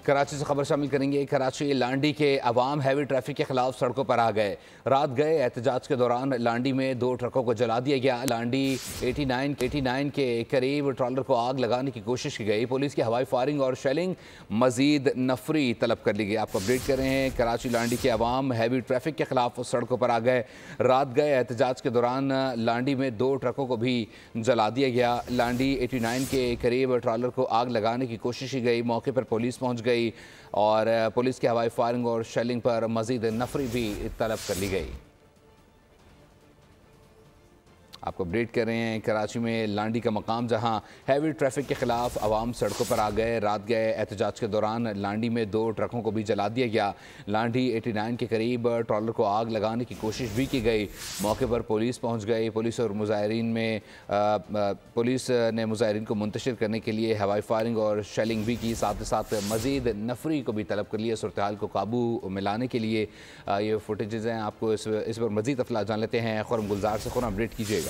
कराची से खबर शामिल करेंगे। कराची लांडी के अवाम हैवी ट्रैफिक के खिलाफ सड़कों पर आ गए। रात गए एहतजाज के दौरान लांडी में 2 ट्रकों को जला दिया गया। लांडी 89 के करीब ट्रॉलर को आग लगाने की कोशिश की गई। पुलिस की हवाई फायरिंग और शेलिंग, मजीद नफरी तलब कर ली गई। आपको अपडेट कर रहे हैं। कराची लांडी के अवाम हैवी ट्रैफिक के खिलाफ सड़कों पर आ गए। रात गए एहतजाज के दौरान लांडी में 2 ट्रकों को भी जला दिया गया। लांडी 89 के करीब ट्रॉलर को आग लगाने की कोशिश की गई। मौके पर पुलिस पहुंच गई और पुलिस की हवाई फायरिंग और शेलिंग पर मजीद नफरी भी तलब कर ली गई। आपको अपडेट कर रहे हैं। कराची में लांडी का मकाम जहां हैवी ट्रैफिक के खिलाफ अवाम सड़कों पर आ गए। रात गए एहतजाज के दौरान लांडी में 2 ट्रकों को भी जला दिया गया। लांडी 89 के करीब ट्रॉलर को आग लगाने की कोशिश भी की गई। मौके पर पुलिस पहुंच गई। पुलिस और मुजाहिरीन में पुलिस ने मुजाहिरीन को मुंतशिर करने के लिए हवाई फायरिंग और शेलिंग भी की। साथ ही साथ मजीद नफरी को भी तलब कर लिया। सूरत हाल को काबू में लाने के लिए ये फुटेजेस हैं। आपको इस पर मजीद अफला जान लेते हैं। खुरम गुलजार से खुरम अपडेट कीजिएगा।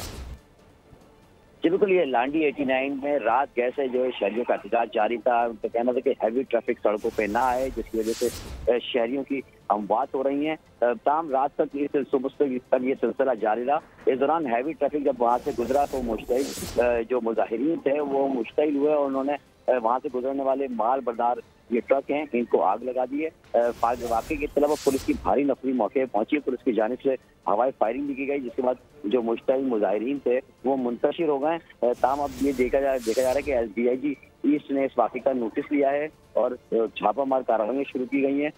जी बिल्कुल, ये लांडी 89 में रात गैस से जो है शहरियों का एहतजाज जारी था। उनका कहना था कि हैवी ट्रैफिक सड़कों पे ना आए, जिसकी वजह से शहरियों की अमवात हो रही हैं। तमाम रात तक सुबह तक ये सिलसिला जारी रहा। इस दौरान हैवी ट्रैफिक जब वहाँ से गुजरा तो मुश्तइल जो मुजाहिरीन थे वो मुश्तइल हुए और उन्होंने वहाँ से गुजरने वाले माल बरदार ये ट्रक हैं इनको आग लगा दी है। वाकई के अलावा पुलिस की भारी नफरी मौके पहुंची। पुलिस की जानिब से हवाई फायरिंग भी की गई, जिसके बाद जो मुश्तइल मुजाहिरीन थे वो मुंतशिर हो गए। ताम अब ये देखा जा रहा है कि SDIG ईस्ट ने इस वाक़े का नोटिस लिया है और छापामार कार्रवाई शुरू की गई है।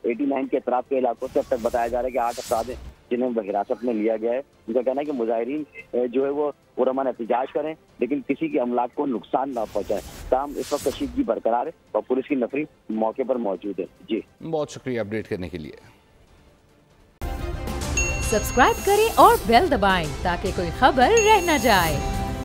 89 के अतराफ के इलाकों से अब तक बताया जा रहा है कि 8 अफराद हैं जिन्हें हिरासत में लिया गया है। उनका कहना है कि मुजाहिरीन जो है वो पुरअमन एहतजाज करें लेकिन किसी की अमलाक को नुकसान ना पहुंचाए। ताम इस वक्त कशीदगी बरकरार है और पुलिस की नफरी मौके पर मौजूद है। जी बहुत शुक्रिया अपडेट करने के लिए। सब्सक्राइब करें और बेल दबाएं ताकि कोई खबर रह न जाए।